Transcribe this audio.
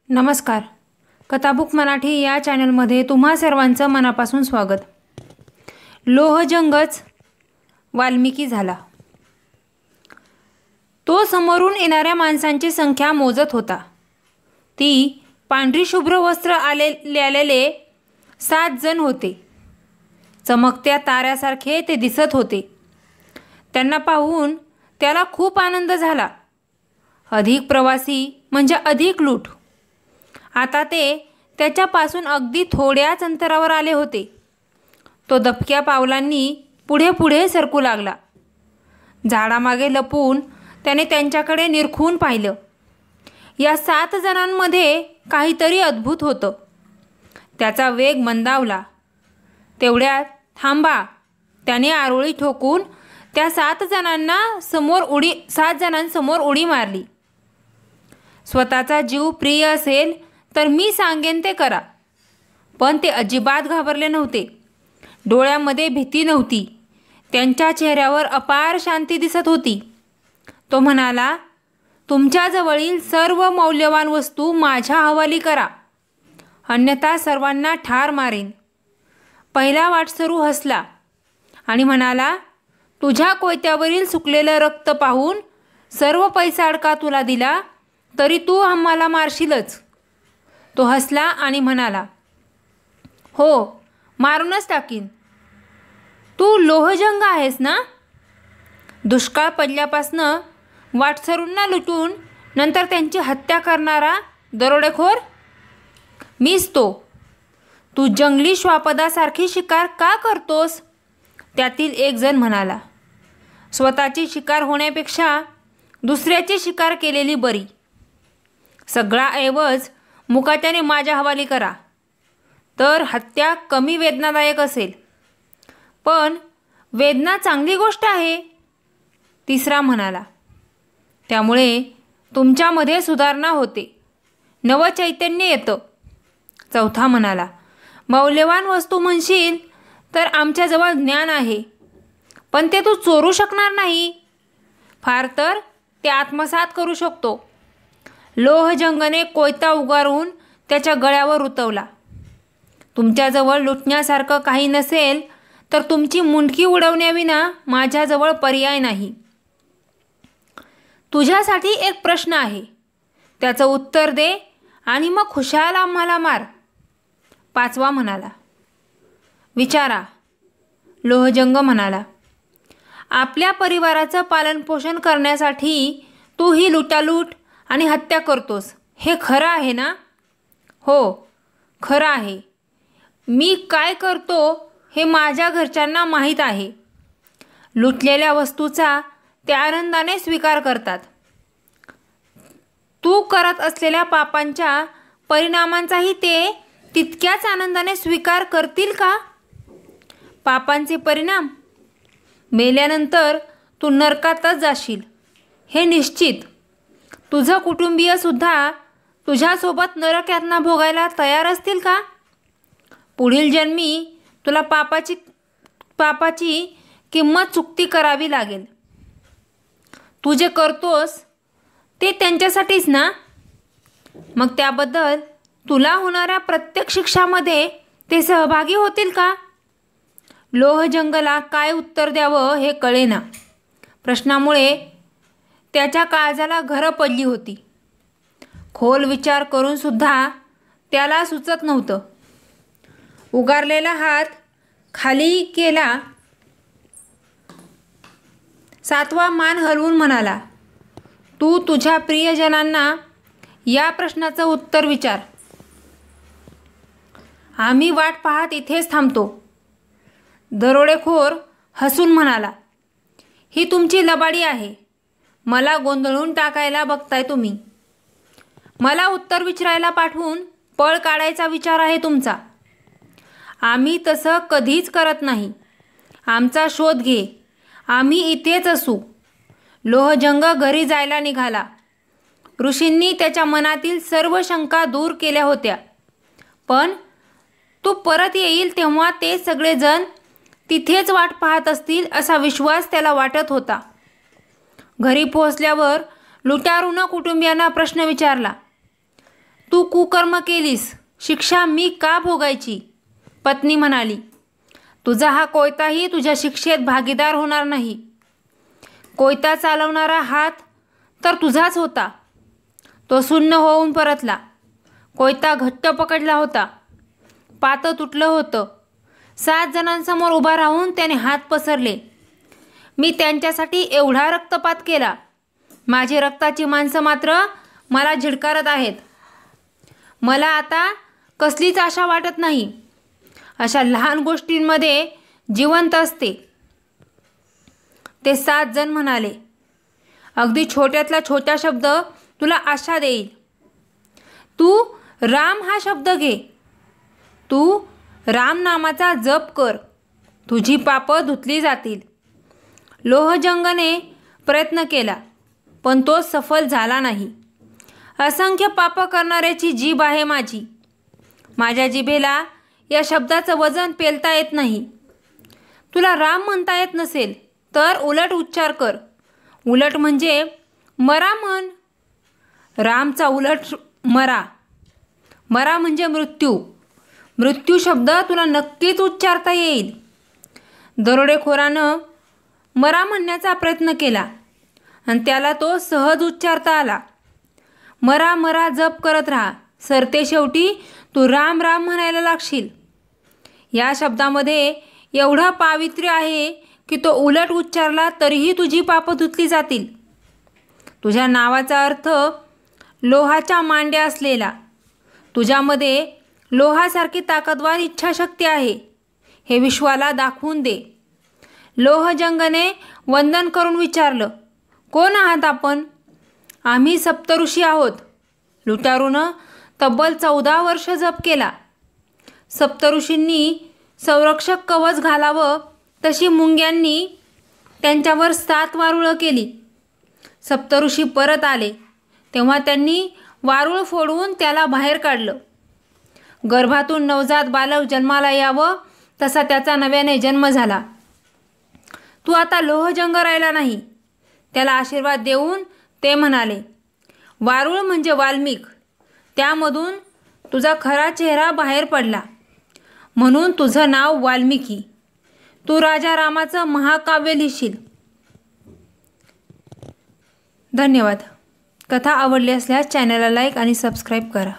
नमस्कार. कथाबुक मराठी या चॅनलमध्ये तुम्हा सर्वांचं मनापासून स्वागत. लोहजंगच वाल्मिकी झाला. तो समोरून येणाऱ्या माणसांची संख्या मोजत होता. ती पांढरी शुभ्र वस्त्र आलेले 7 जण होते. चमकत्या ताऱ्यासारखे ते दिसत होते. त्यांना पाहून त्याला खूप आनंद झाला. अधिक प्रवासी म्हणजे अधिक लूट. आता ते त्याच्यापासून अगदी थोड्याच अंतरावर आले होते. तो दबक्या पावलांनी पुढे पुढे सरकू लागला. झाडामागे लपून त्याने त्यांच्याकडे निरखून पाहिलं. या 7 जणांमध्ये काहीतरी अद्भुत होतं. त्याचा वेग मंदावला. तेवढ्यात थांबा, त्याने आरोळी ठोकून त्या 7 जणांसमोर उडी मारली. स्वतःचा जीव प्रिय असेल तर मी सांगेन ते करा. पण ते अजिबात घाबरले नव्हते. डोळ्यामध्ये भीती नव्हती. त्यांच्या चेहऱ्यावर अपार शांती दिसत होती. तो म्हणाला, तुमच्याजवळील सर्व मौल्यवान वस्तू माझ्या हवाली करा, अन्यथा सर्वांना ठार मारेन. पहिला वाटसरू हसला आणि म्हणाला, तुझ्या कोयत्यावरील सुकलेलं रक्त पाहून सर्व पैसा अडका तुला दिला तरी तू आम्हाला मारशीलच. तो हसला आणि म्हणाला, हो, मारूनच टाकीन. तू लोहजंग आहेस ना? दुष्काळ पडल्यापासनं वाटसरूंना लुटून नंतर त्यांची हत्या करणारा दरोडेखोर मीच तो. तू जंगली श्वापदासारखी शिकार का करतोस? त्यातील एक जण म्हणाला, स्वतःची शिकार होण्यापेक्षा दुसऱ्याची शिकार केलेली बरी. सगळा ऐवज मुकाट्याने माझ्या हवाली करा, तर हत्या कमी वेदनादायक असेल. पण वेदना चांगली गोष्ट आहे, तिसरा म्हणाला. त्यामुळे तुमच्यामध्ये सुधारणा होते, नवचैतन्य येतं. चौथा म्हणाला, मौल्यवान वस्तू म्हणशील तर आमच्याजवळ ज्ञान आहे, पण ते तू चोरू शकणार नाही. फार तर ते आत्मसात करू शकतो. लोहजंगने कोयता उगारून त्याच्या गळ्यावर उतवला. तुमच्याजवळ लुटण्यासारखं काही नसेल तर तुमची मुंडकी उडवण्याविना माझ्याजवळ पर्याय नाही. तुझ्यासाठी एक प्रश्न आहे, त्याचं उत्तर दे आणि मग खुशाल आम्हाला मार. पाचवा म्हणाला. विचारा. लोहजंग म्हणाला, आपल्या परिवाराचं पालनपोषण करण्यासाठी तू ही लुटालूट आणि हत्या करतोस, हे खरं आहे ना? हो, खरं आहे. मी काय करतो हे माझ्या घरच्यांना माहीत आहे. लुटलेल्या वस्तूचा ते आनंदाने स्वीकार करतात. तू करत असलेल्या पापांच्या परिणामांचाही ते तितक्याच आनंदाने स्वीकार करतील का? पापांचे परिणाम? मेल्यानंतर तू नरकातच जाशील, हे निश्चित. तुझं कुटुंबीयसुद्धा तुझ्यासोबत नरक यातना भोगायला तयार असतील का? पुढील जन्मी तुला पापाची किंमत चुकती करावी लागेल. तू जे करतोस ते त्यांच्यासाठीच ना? मग त्याबद्दल तुला होणाऱ्या प्रत्येक शिक्षामध्ये ते सहभागी होतील का? लोहजंगला काय उत्तर द्यावं हे कळेना. प्रश्नामुळे त्याच्या काळजाला घरं पडली होती. खोल विचार करून सुद्धा त्याला सुचत नव्हतं. उगारलेला हात खाली केला. 7वा मान हलवून म्हणाला, तू तुझ्या प्रियजनांना या प्रश्नाचं उत्तर विचार. आम्ही वाट पाहत इथेच थांबतो. दरोडेखोर हसून म्हणाला, ही तुमची लबाडी आहे. मला गोंधळून टाकायला बघताय तुम्ही. मला उत्तर विचारायला पाठवून पळ काढायचा विचार आहे तुमचा. आम्ही तसं कधीच करत नाही. आमचा शोध घे, आम्ही इथेच असू. लोहजंग घरी जायला निघाला. ऋषींनी त्याच्या मनातील सर्व शंका दूर केल्या होत्या. पण तू परत येईल तेव्हा ते सगळेजण तिथेच वाट पाहत असतील असा विश्वास त्याला वाटत होता. घरी पोहोचल्यावर लुटारूनं कुटुंबियांना प्रश्न विचारला, तू कुकर्म केलीस, शिक्षा मी का भोगायची? पत्नी म्हणाली, तुझा हा कोयताही तुझ्या शिक्षेत भागीदार होणार नाही. कोयता चालवणारा हात तर तुझाच होता. तो सुन्न होऊन परतला. कोयता घट्ट पकडला होता. पातं तुटलं होतं. 7 जणांसमोर उभा राहून त्याने हात पसरले. मी त्यांच्यासाठी एवढा रक्तपात केला. माझी रक्ताची माणसं मात्र मला झिडकारत आहेत. मला आता कसलीच आशा वाटत नाही. अशा लहान गोष्टींमध्ये जिवंत असते. ते 7 जण म्हणाले, अगदी छोट्यातला छोटा शब्द तुला आशा देईल. तू राम हा शब्द घे. तू राम नामाचा जप कर. तुझी पापं धुतली जातील. लोहजंगने प्रयत्न केला, पण तो सफल झाला नाही. असंख्य पाप करणाऱ्याची जीभ आहे माझी. माझ्या जिभेला या शब्दाचं वजन पेलता येत नाही. तुला राम म्हणता येत नसेल तर उलट उच्चार कर. उलट म्हणजे मरा म्हण. रामचा उलट मरा. मरा म्हणजे मृत्यू. मृत्यू शब्द तुला नक्कीच उच्चारता येईल. दरोडेखोरानं मरा म्हणण्याचा प्रयत्न केला आणि त्याला तो सहज उच्चारता आला. मरा मरा जप करत राहा. सरते शेवटी तू राम राम म्हणायला लागशील. या शब्दामध्ये एवढं पावित्र्य आहे की तो उलट उच्चारला तरीही तुझी पापं धुतली जातील. तुझ्या नावाचा अर्थ लोहाच्या मांड्या असलेला. तुझ्यामध्ये लोहासारखी ताकदवार इच्छाशक्ती आहे हे विश्वाला दाखवून दे. लोहजंगने वंदन करून विचारलं, कोण आहात आपण? आम्ही सप्तऋषी आहोत. लुटारूनं तब्बल 14 वर्ष जप केला. सप्तऋषींनी संरक्षक कवच घालावं तशी मुंग्यांनी त्यांच्यावर 7 वारुळं केली. सप्तऋषी परत आले तेव्हा त्यांनी वारुळ फोडून त्याला बाहेर काढलं. गर्भातून नवजात बालक जन्माला यावं तसा त्याचा नव्याने जन्म झाला. तू आता लोहजंग राहिला नाही. त्याला आशीर्वाद देऊन ते म्हणाले, वारुळ म्हणजे वाल्मिक. त्यामधून तुझा खरा चेहरा बाहेर पडला म्हणून तुझं नाव वाल्मिकी. तू राजा रामाचं महाकाव्य लिहिशील. धन्यवाद. कथा आवडली असल्यास चॅनलला लाईक आणि सबस्क्राईब करा.